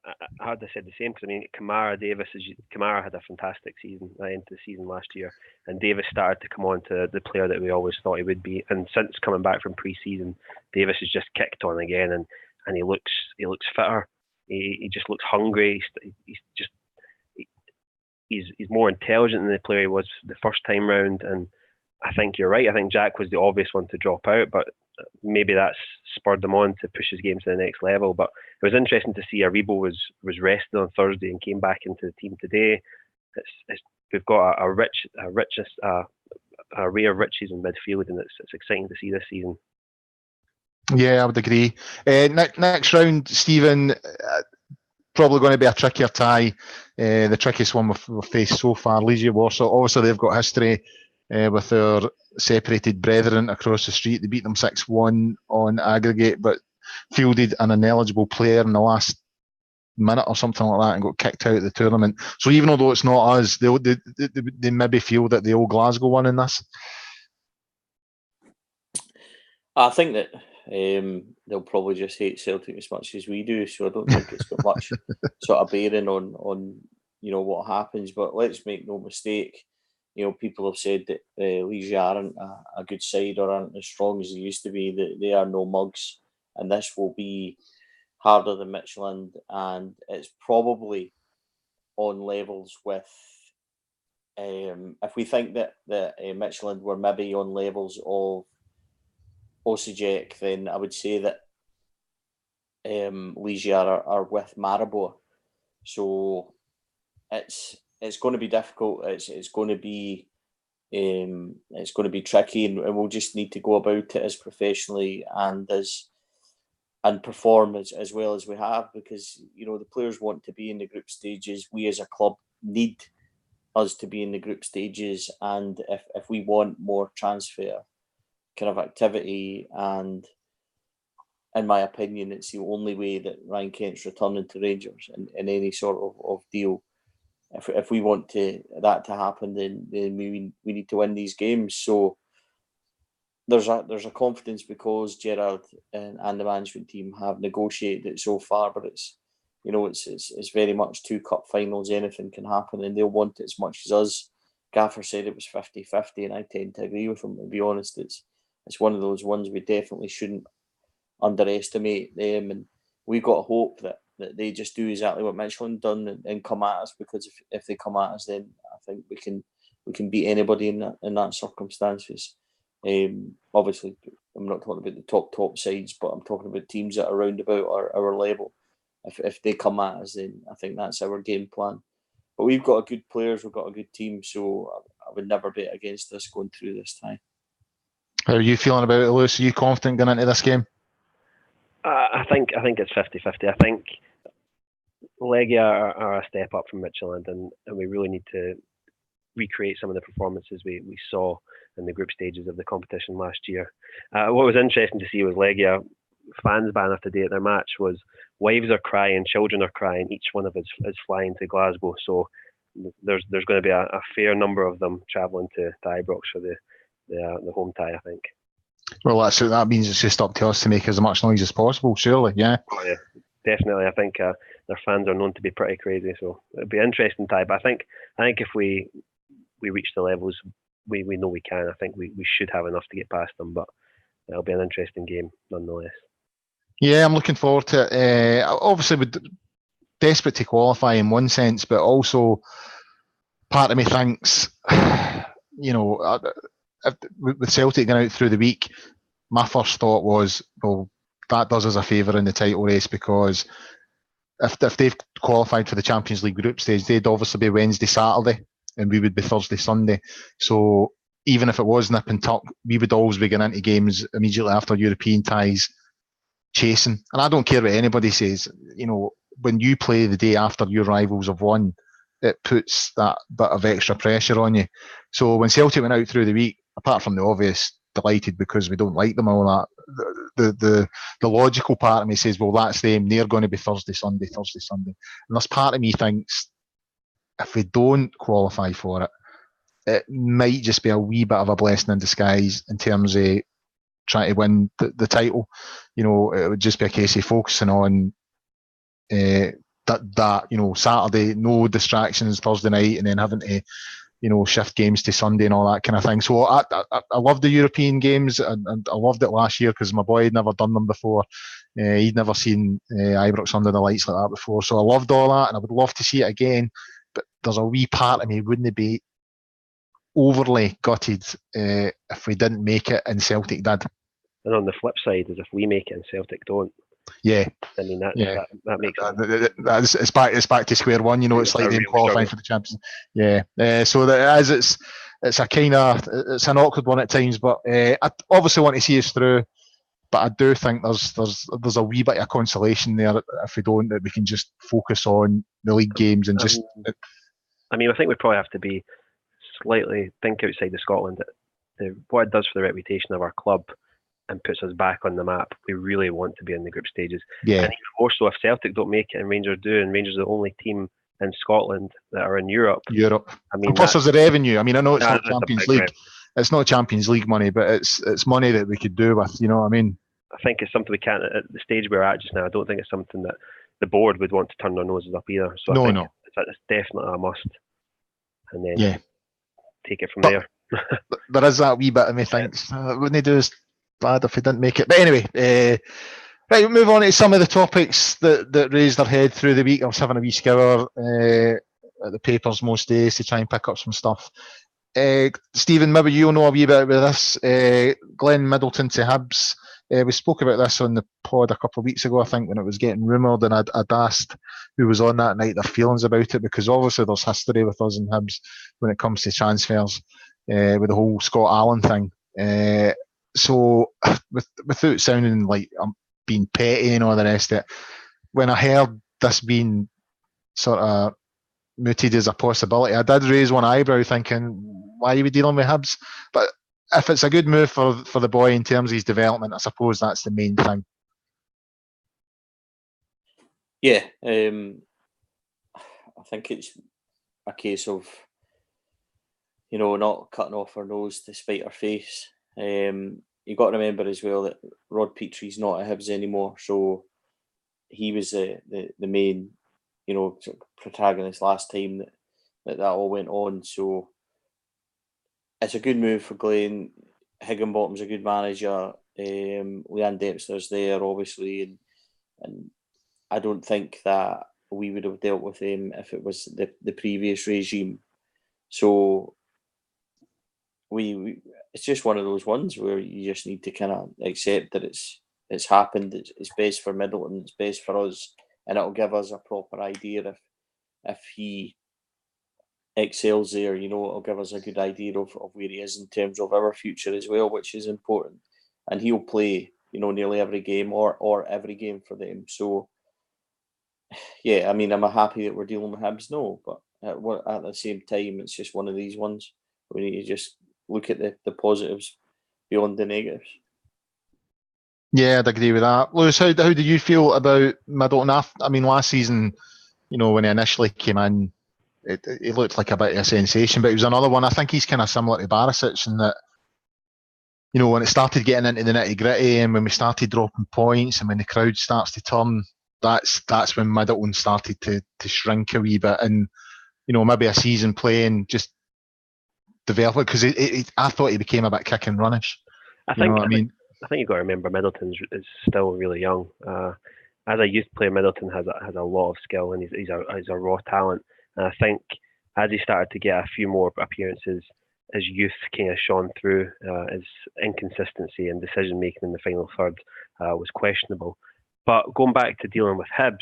had to say the same, because Kamara had a fantastic season into the season last year, and Davis started to come on to the player that we always thought he would be. And since coming back from pre-season, Davis has just kicked on again, and he looks fitter. He just looks hungry. He's more intelligent than the player he was the first time round. And I think you're right. I think Jack was the obvious one to drop out, but maybe that's spurred him on to push his game to the next level. But it was interesting to see Aribo was rested on Thursday and came back into the team today. We've got a array of riches in midfield, and it's exciting to see this season. Yeah, I would agree. Next round, Stephen, probably going to be a trickier tie. The trickiest one we've faced so far, Legia Warsaw. Obviously, they've got history with their separated brethren across the street. They beat them 6-1 on aggregate, but fielded an ineligible player in the last minute or something like that and got kicked out of the tournament. So even although it's not us, they maybe feel that the old Glasgow won in this. I think that they'll probably just hate Celtic as much as we do, so I don't think it's got much sort of bearing on what happens. But let's make no mistake, people have said that Legia aren't a good side or aren't as strong as they used to be. That they are no mugs, and this will be harder than Midtjylland, and it's probably on levels with. If we think that Midtjylland were maybe on levels of Osijek, then I would say that Legia are with Maribor. So it's going to be difficult. It's going to be tricky, and we'll just need to go about it as professionally and perform as well as we have, because the players want to be in the group stages. We as a club need us to be in the group stages, and if we want more transfer kind of activity, and in my opinion it's the only way that Ryan Kent's returning to Rangers in any sort of deal. If we want that to happen, then we need to win these games. So there's a confidence because Gerrard and the management team have negotiated it so far, but it's very much 2 cup finals. Anything can happen, and they'll want it as much as us. Gaffer said it was 50-50, and I tend to agree with him. To be honest, it's one of those ones we definitely shouldn't underestimate them, and we've got to hope that they just do exactly what Midtjylland done and come at us, because if they come at us, then I think we can beat anybody in that circumstances. Obviously, I'm not talking about the top sides, but I'm talking about teams that are around about our level. If they come at us, then I think that's our game plan. But we've got good players, we've got a good team, so I would never bet against us going through this time. How are you feeling about it, Lewis? Are you confident going into this game? I think it's 50-50. I think Legia are a step up from Midtjylland, and we really need to recreate some of the performances we saw in the group stages of the competition last year. What was interesting to see was Legia fans banner today at their match was wives are crying, children are crying, each one of us is flying to Glasgow. So there's going to be a fair number of them travelling to Ibrox for the home tie, I think. Well, that means it's just up to us to make as much noise as possible, surely, yeah? Oh, yeah, definitely. I think their fans are known to be pretty crazy, so it'll be an interesting tie. But I think if we reach the levels we know we can, I think we should have enough to get past them, but it'll be an interesting game nonetheless. Yeah, I'm looking forward to it. Obviously, we're desperate to qualify in one sense, but also part of me thinks, with Celtic going out through the week, my first thought was, well, that does us a favour in the title race, because if they've qualified for the Champions League group stage, they'd obviously be Wednesday, Saturday, and we would be Thursday, Sunday. So even if it was nip and tuck, we would always be going into games immediately after European ties chasing. And I don't care what anybody says, when you play the day after your rivals have won, it puts that bit of extra pressure on you. So when Celtic went out through the week, apart from the obvious delighted because we don't like them, all that, the logical part of me says, well, that's them, they're going to be Thursday, Sunday. And this part of me thinks, if we don't qualify for it, it might just be a wee bit of a blessing in disguise in terms of trying to win the title. It would just be a case of focusing on that Saturday, no distractions Thursday night, and then having to shift games to Sunday and all that kind of thing. So I love the European games, and I loved it last year because my boy had never done them before. He'd never seen Ibrox under the lights like that before, so I loved all that, and I would love to see it again. But there's a wee part of me wouldn't be overly gutted if we didn't make it and Celtic did. And on the flip side is if we make it and Celtic don't. Yeah, I mean that makes it's back to square one. It's like them qualifying for the Champions. Yeah, so that is it's a kind of it's an awkward one at times, but I obviously want to see us through. But I do think there's a wee bit of consolation there if we don't, that we can just focus on the league games and just. I think we probably have to be slightly think outside of Scotland. What it does for the reputation of our club and puts us back on the map. We really want to be in the group stages. Yeah. And even more so if Celtic don't make it and Rangers do, and Rangers are the only team in Scotland that are in Europe. And plus there's a revenue. I know it's not Champions League, it's not Champions League money, but it's money that we could do with. You know what I mean? I think it's something we can't, at the stage we're at just now, I don't think it's something that the board would want to turn their noses up either. So I think it's definitely a must. And then take it from there. There is that wee bit of me thinks, wouldn't he do as bad if he didn't make it? But anyway, right, we'll move on to some of the topics that raised their head through the week. I was having a wee scour at the papers most days to try and pick up some stuff. Stephen, maybe you'll know a wee bit about this. Glenn Middleton to Hibs. We spoke about this on the pod a couple of weeks ago, I think, when it was getting rumoured, and I'd asked who was on that night their feelings about it, because obviously there's history with us in Hibs when it comes to transfers, with the whole Scott Allen thing. So, without sounding like I'm being petty and all the rest of it, when I heard this being sort of mooted as a possibility, I did raise one eyebrow thinking, why are we dealing with Hibs? But if it's a good move for the boy in terms of his development, I suppose that's the main thing. Yeah, I think it's a case of, not cutting off our nose to spite our face. You got to remember as well that Rod Petrie's not at Hibs anymore, so he was the main, sort of protagonist last time that all went on. So it's a good move for Glenn. Higginbottom's a good manager. Leanne Dempster's there, obviously, and I don't think that we would have dealt with him if it was the previous regime. So we it's just one of those ones where you just need to kind of accept that it's happened. It's best for Middleton. It's best for us, and it'll give us a proper idea if he excels there. It'll give us a good idea of where he is in terms of our future as well, which is important. And he'll play, nearly every game or every game for them. So, yeah, I mean, am I happy that we're dealing with Hibs? No, but at the same time, it's just one of these ones. We need to just look at the positives beyond the negatives. Yeah, I'd agree with that. Lewis, how do you feel about Middleton? I mean, last season, when he initially came in, it looked like a bit of a sensation, but he was another one. I think he's kind of similar to Barisic in that, when it started getting into the nitty gritty and when we started dropping points and when the crowd starts to turn, that's when Middleton started to shrink a wee bit, and maybe a season playing just develop it, because I thought he became a bit kick and runish. I think you've got to remember Middleton is still really young. As a youth player, Middleton has a lot of skill, and he's a raw talent. And I think as he started to get a few more appearances, his youth kind of shone through. His inconsistency and decision making in the final third was questionable. But going back to dealing with Hibs,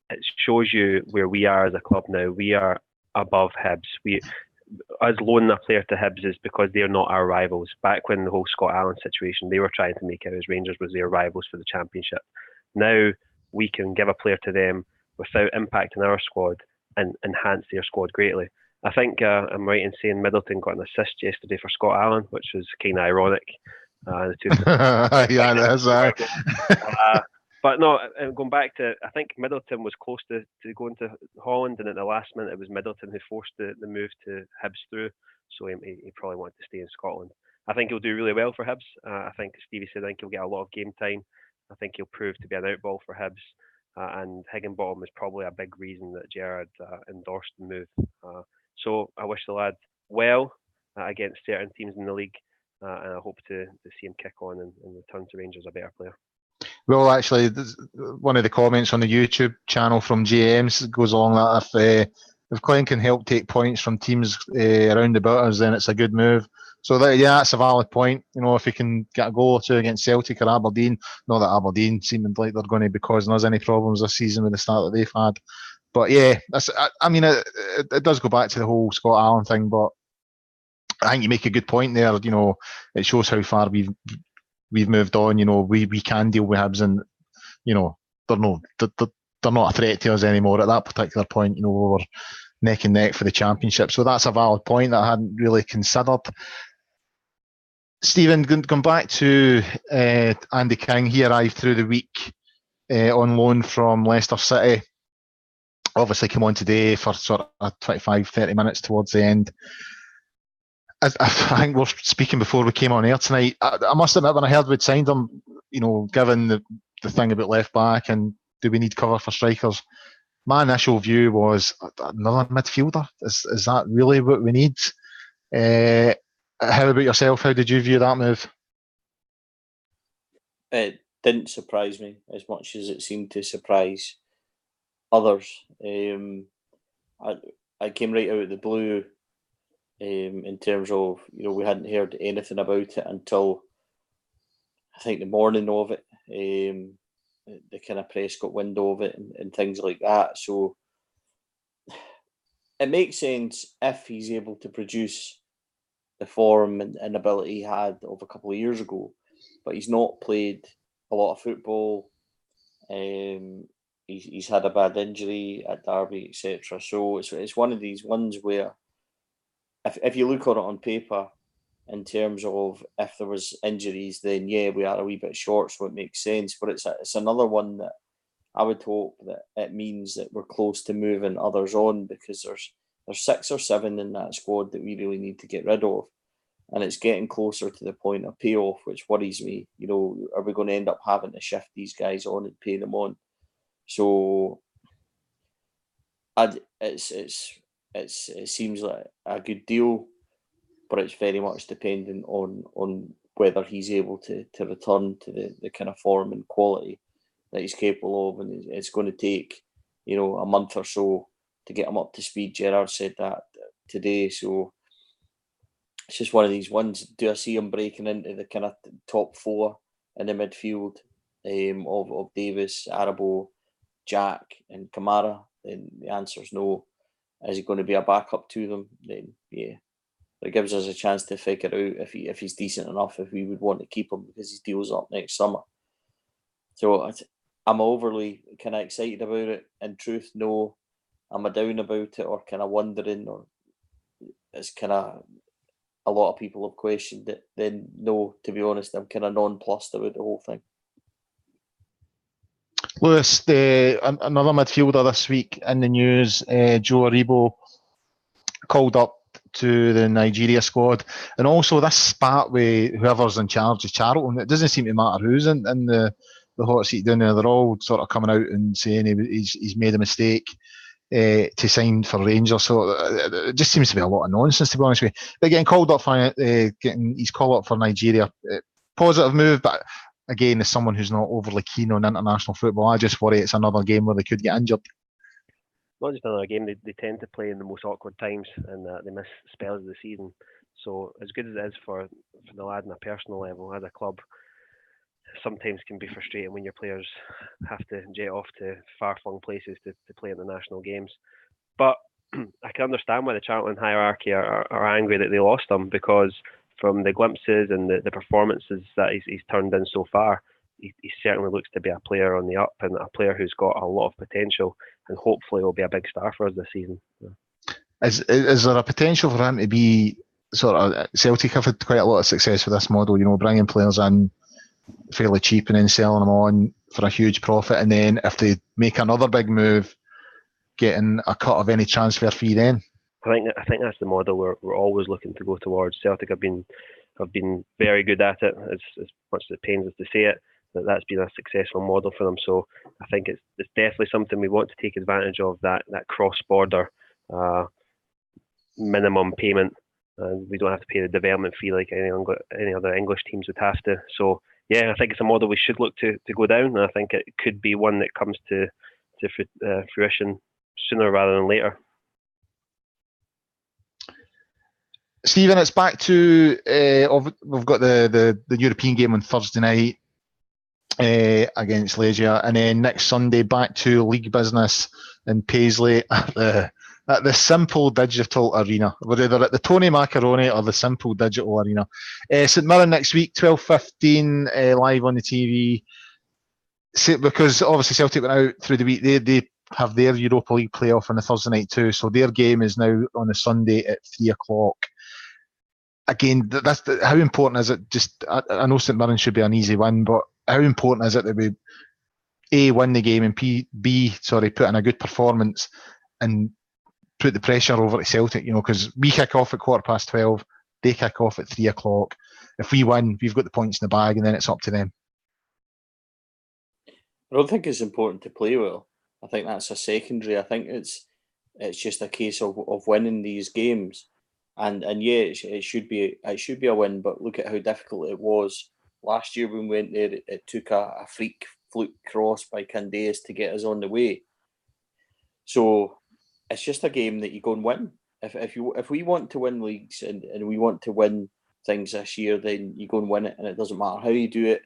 it shows you where we are as a club now. We are above Hibs. Us loaning a player to Hibs is because they're not our rivals. Back when the whole Scott Allen situation, they were trying to make out as Rangers was their rivals for the Championship. Now we can give a player to them without impacting our squad and enhance their squad greatly. I think I'm right in saying Middleton got an assist yesterday for Scott Allen, which was kind of ironic. The two yeah, that is. But no, going back to, I think Middleton was close to going to Holland, and at the last minute it was Middleton who forced the move to Hibs through. So he probably wanted to stay in Scotland. I think he'll do really well for Hibs. I think, as Stevie said, I think he'll get a lot of game time. I think he'll prove to be an outball for Hibs. And Higginbottom is probably a big reason that Gerrard endorsed the move. So I wish the lad well against certain teams in the league, and I hope to see him kick on and return to Rangers a better player. Well, actually, one of the comments on the YouTube channel from GMs goes along that if Colin can help take points from teams around about us, then it's a good move. So that's a valid point. If he can get a goal or two against Celtic or Aberdeen, not that Aberdeen seeming like they're going to be causing us any problems this season with the start that they've had. But yeah, it does go back to the whole Scott Allen thing. But I think you make a good point there. It shows how far we've moved on. We can deal with Hibs, and they're not a threat to us anymore at that particular point. We were neck and neck for the Championship. So that's a valid point that I hadn't really considered. Stephen, going back to Andy King, he arrived through the week on loan from Leicester City. Obviously came on today for sort of 25-30 minutes towards the end. I think we're speaking before we came on air tonight. I must admit, when I heard we'd signed him, given the thing about left back and do we need cover for strikers, my initial view was another midfielder. Is that really what we need? How about yourself? How did you view that move? It didn't surprise me as much as it seemed to surprise others. I came right out of the blue in terms of, we hadn't heard anything about it until I think the morning of it, the kind of press got wind of it and things like that. So it makes sense if he's able to produce the form and ability he had of a couple of years ago, but he's not played a lot of football. He's had a bad injury at Derby, etc. So it's one of these ones where if you look at it on paper in terms of if there was injuries, then yeah, we are a wee bit short, so it makes sense. But it's another one that I would hope that it means that we're close to moving others on, because there's 6 or 7 in that squad that we really need to get rid of. And it's getting closer to the point of payoff, which worries me. Are we going to end up having to shift these guys on and pay them on? So it seems like a good deal, but it's very much dependent on whether he's able to return to the kind of form and quality that he's capable of. And it's going to take, a month or so to get him up to speed. Gerrard said that today. So it's just one of these ones. Do I see him breaking into the kind of top 4 in the midfield of Davis, Arabo, Jack and Kamara? Then the answer is no. Is he going to be a backup to them? Then yeah, it gives us a chance to figure out if he's decent enough, if we would want to keep him because his deal's up next summer. So I'm overly kind of excited about it. In truth, no. Am I down about it or kind of wondering, or it's kind of a lot of people have questioned it? Then no, to be honest, I'm kind of nonplussed about the whole thing. Lewis, another midfielder this week in the news, Joe Aribo, called up to the Nigeria squad, and also this spat with whoever's in charge of Charlton. It doesn't seem to matter who's in the hot seat down there. They're all sort of coming out and saying he's made a mistake to sign for Rangers. So it just seems to be a lot of nonsense, to be honest with you. But getting called up for he's called up for Nigeria, positive move, but again, as someone who's not overly keen on international football, I just worry it's another game where they could get injured. Not just another game, they tend to play in the most awkward times, and they miss spells of the season. So as good as it is for the lad on a personal level, as a club, sometimes can be frustrating when your players have to jet off to far-flung places to play international games. But I can understand why the Charlton hierarchy are angry that they lost him, because from the glimpses and the performances that he's turned in so far, he certainly looks to be a player on the up, and a player who's got a lot of potential, and hopefully will be a big star for us this season. Is there a potential for him to be sort of, Celtic have had quite a lot of success with this model, bringing players in fairly cheap and then selling them on for a huge profit, and then if they make another big move, getting a cut of any transfer fee then? I think that's the model we're always looking to go towards. Celtic have been very good at it, as much as it pains us to say it. That's been a successful model for them. So I think it's definitely something we want to take advantage of, that cross-border minimum payment. We don't have to pay the development fee like any other English teams would have to. So yeah, I think it's a model we should look to go down, and I think it could be one that comes to fruition sooner rather than later. Stephen, it's back to we've got the European game on Thursday night against Legia, and then next Sunday back to league business in Paisley at the Simple Digital Arena. We're either at the Tony Macaroni or the Simple Digital Arena. St Mirren next week, 12:15 live on the TV. Because obviously Celtic went out through the week, they have their Europa League playoff on the Thursday night too, so their game is now on a Sunday at 3:00. Again, how important is it? Just I know St Mirren should be an easy win, but how important is it that we A, win the game, and B, put in a good performance and put the pressure over to Celtic? Because we kick off at 12:15. They kick off at 3 o'clock. If we win, we've got the points in the bag, and then it's up to them. I don't think it's important to play well. I think that's a secondary. I think it's just a case of winning these games, and yeah, it should be a win. But look at how difficult it was last year when we went there. It took a freak fluke cross by Candace to get us on the way. So it's just a game that you go and win. If we want to win leagues and we want to win things this year, then you go and win it, and it doesn't matter how you do it.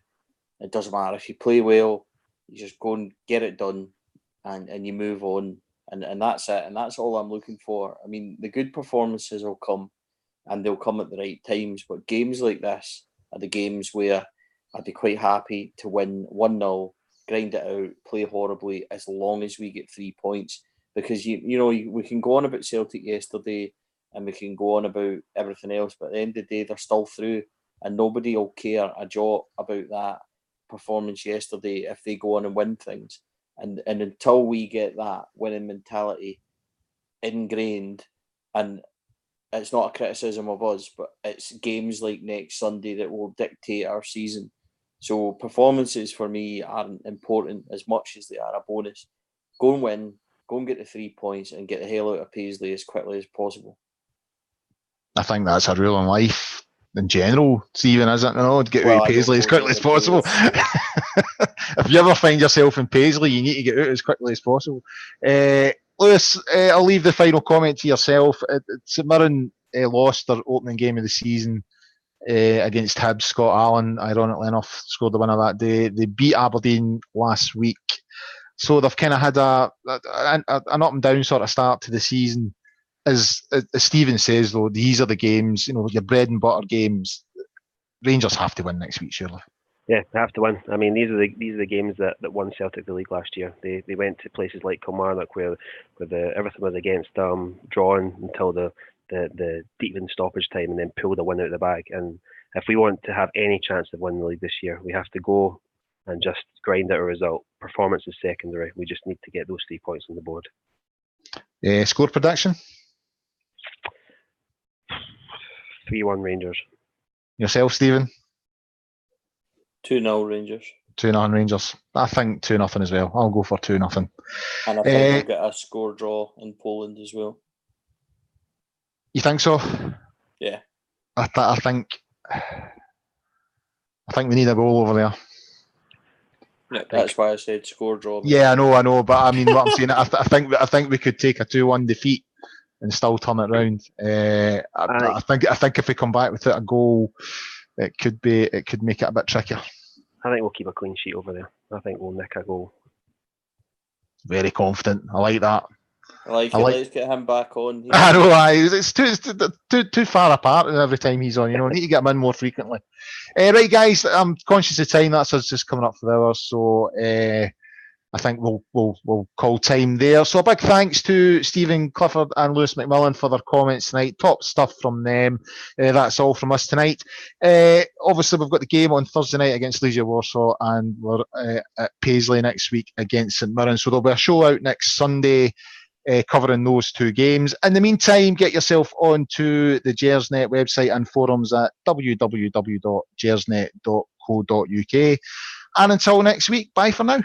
It doesn't matter if you play well. You just go and get it done, and you move on, and that's it. And that's all I'm looking for. I mean, the good performances will come, and they'll come at the right times. But games like this are the games where I'd be quite happy to win 1-0, grind it out, play horribly, as long as we get 3 points. Because we can go on about Celtic yesterday, and we can go on about everything else, but at the end of the day, they're still through, and nobody will care a jot about that performance yesterday if they go on and win things. And until we get that winning mentality ingrained, and it's not a criticism of us, but it's games like next Sunday that will dictate our season. So performances for me aren't important as much as they are a bonus. Go and win, go and get the 3 points, and get the hell out of Paisley as quickly as possible. I think that's a rule in life in general, Stephen, isn't it? Get out of Paisley as quickly as possible. If you ever find yourself in Paisley, you need to get out as quickly as possible. Lewis, I'll leave the final comment to yourself. St Mirren lost their opening game of the season against Hibs. Scott Allen, ironically enough, scored the winner that day. They beat Aberdeen last week. So they've kind of had an up and down sort of start to the season. As Stephen says, though, these are the games, your bread and butter games. Rangers have to win next week, surely. Yeah, they have to win. I mean, these are the games that won Celtic the league last year. They went to places like Kilmarnock where everything was against them, drawn until the deep in stoppage time, and then pulled a win out of the bag. And if we want to have any chance of winning the league this year, we have to go and just grind out a result. Performance is secondary. We just need to get those 3 points on the board. Score prediction? 3-1 Rangers. Yourself, Stephen? 2-0 Rangers. 2-0 Rangers. I think 2-0 as well. I'll go for 2-0. And I think we'll get a score draw in Poland as well. You think so? Yeah. I think we need a goal over there. Yeah, that's why I said score draw. Yeah, I know, but I mean, what I'm saying, I think we could take a 2-1 defeat and still turn it round. I think if we come back without a goal, it could make it a bit trickier. I think we'll keep a clean sheet over there. I think we'll nick a goal. Very confident. I like that. I like it. Let's get him back on. I know. It's too far apart every time he's on. Need to get him in more frequently. Right, guys. I'm conscious of time. That's us just coming up for the hour. So I think we'll call time there. So a big thanks to Stephen Clifford and Lewis McMillan for their comments tonight. Top stuff from them. That's all from us tonight. Obviously, we've got the game on Thursday night against Legia Warsaw, and we're at Paisley next week against St Mirren. So there'll be a show out next Sunday covering those two games. In the meantime, get yourself onto the Gersnet website and forums at www.gersnet.co.uk. And until next week, bye for now.